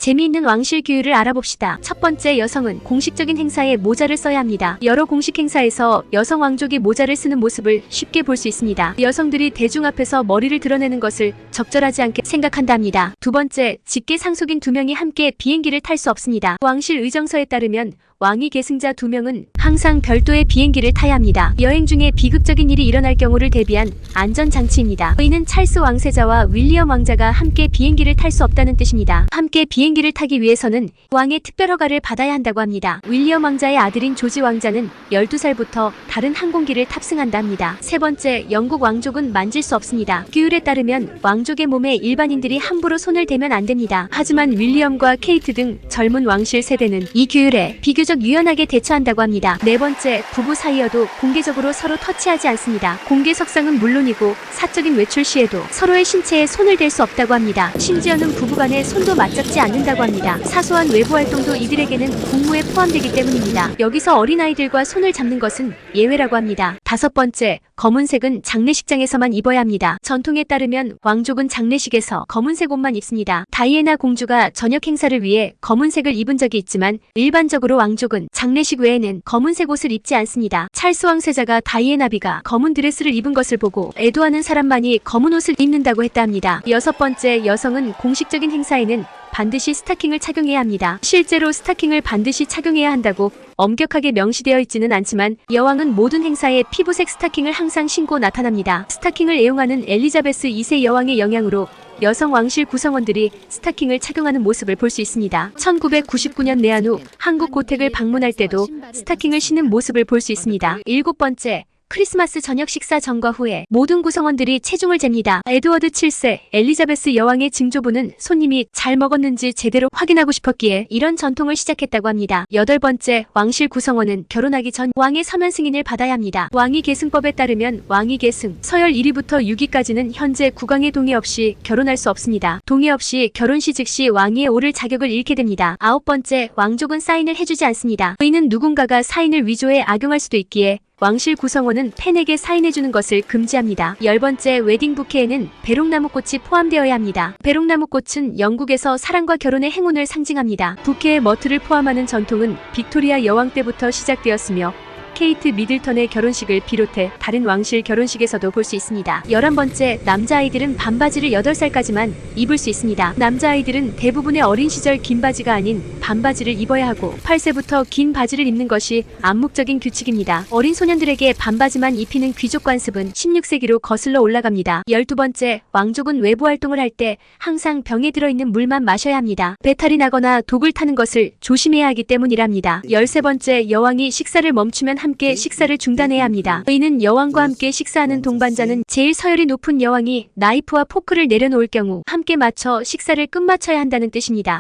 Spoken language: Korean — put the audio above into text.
재미있는 왕실 규율을 알아봅시다. 첫 번째, 여성은 공식적인 행사에 모자를 써야 합니다. 여러 공식 행사에서 여성 왕족이 모자를 쓰는 모습을 쉽게 볼 수 있습니다. 여성들이 대중 앞에서 머리를 드러내는 것을 적절하지 않게 생각한답니다. 두 번째, 직계 상속인 2명이 함께 비행기를 탈 수 없습니다. 왕실 의정서에 따르면 왕위 계승자 2명은 항상 별도의 비행기를 타야 합니다. 여행 중에 비극적인 일이 일어날 경우를 대비한 안전장치입니다. 이는 찰스 왕세자와 윌리엄 왕자가 함께 비행기를 탈 수 없다는 뜻입니다. 함께 비행기를 타기 위해서는 왕의 특별 허가를 받아야 한다고 합니다. 윌리엄 왕자의 아들인 조지 왕자는 12살부터 다른 항공기를 탑승한다 합니다. 세 번째, 영국 왕족은 만질 수 없습니다. 규율에 따르면 왕족의 몸에 일반인들이 함부로 손을 대면 안 됩니다. 하지만 윌리엄과 케이트 등 젊은 왕실 세대는 이 규율에 비교적 유연하게 대처한다고 합니다. 네 번째, 부부 사이여도 공개적으로 서로 터치하지 않습니다. 공개석상은 물론이고 사적인 외출 시에도 서로의 신체에 손을 댈 수 없다고 합니다. 심지어는 부부간에 손도 맞잡지 않는다고 합니다. 사소한 외부 활동도 이들에게는 공무에 포함되기 때문입니다. 여기서 어린아이들과 손을 잡는 것은 예외라고 합니다. 다섯 번째, 검은색은 장례식장에서만 입어야 합니다. 전통에 따르면 왕족은 장례식에서 검은색 옷만 입습니다. 다이애나 공주가 저녁 행사를 위해 검은색을 입은 적이 있지만 일반적으로 왕족은 장례식 외에는 검은색 옷을 입지 않습니다. 찰스 왕세자가 다이애나비가 검은 드레스를 입은 것을 보고 애도하는 사람만이 검은 옷을 입는다고 했다 합니다. 여섯 번째, 여성은 공식적인 행사에는 반드시 스타킹을 착용해야 합니다. 실제로 스타킹을 반드시 착용해야 한다고 엄격하게 명시되어 있지는 않지만 여왕은 모든 행사에 피부색 스타킹을 항상 신고 나타납니다. 스타킹을 애용하는 엘리자베스 2세 여왕의 영향으로 여성 왕실 구성원들이 스타킹을 착용하는 모습을 볼 수 있습니다. 1999년 내한 후 한국 고택을 방문할 때도 스타킹을 신는 모습을 볼 수 있습니다. 일곱 번째, 크리스마스 저녁 식사 전과 후에 모든 구성원들이 체중을 잽니다. 에드워드 7세 엘리자베스 여왕의 증조부는 손님이 잘 먹었는지 제대로 확인하고 싶었기에 이런 전통을 시작했다고 합니다. 여덟 번째, 왕실 구성원은 결혼하기 전 왕의 서면 승인을 받아야 합니다. 왕위 계승법에 따르면 왕위 계승 서열 1위부터 6위까지는 현재 국왕의 동의 없이 결혼할 수 없습니다. 동의 없이 결혼 시 즉시 왕위에 오를 자격을 잃게 됩니다. 아홉 번째, 왕족은 사인을 해주지 않습니다. 이는 누군가가 사인을 위조해 악용할 수도 있기에 왕실 구성원은 팬에게 사인해주는 것을 금지합니다. 열 번째, 웨딩 부케에는 배롱나무꽃이 포함되어야 합니다. 배롱나무꽃은 영국에서 사랑과 결혼의 행운을 상징합니다. 부케에 머트를 포함하는 전통은 빅토리아 여왕 때부터 시작되었으며 케이트 미들턴의 결혼식을 비롯해 다른 왕실 결혼식에서도 볼 수 있습니다. 11번째, 남자아이들은 반바지를 8살까지만 입을 수 있습니다. 남자아이들은 대부분의 어린 시절 긴 바지가 아닌 반바지를 입어야 하고 8세부터 긴 바지를 입는 것이 암묵적인 규칙입니다. 어린 소년들에게 반바지만 입히는 귀족 관습은 16세기로 거슬러 올라갑니다. 12번째, 왕족은 외부 활동을 할 때 항상 병에 들어있는 물만 마셔야 합니다. 배탈이 나거나 독을 타는 것을 조심해야 하기 때문이랍니다. 13번째, 여왕이 식사를 멈추면 함께 식사를 중단해야 합니다. 이는 여왕과 함께 식사하는 동반자는 제일 서열이 높은 여왕이 나이프와 포크를 내려놓을 경우 함께 맞춰 식사를 끝마쳐야 한다는 뜻입니다.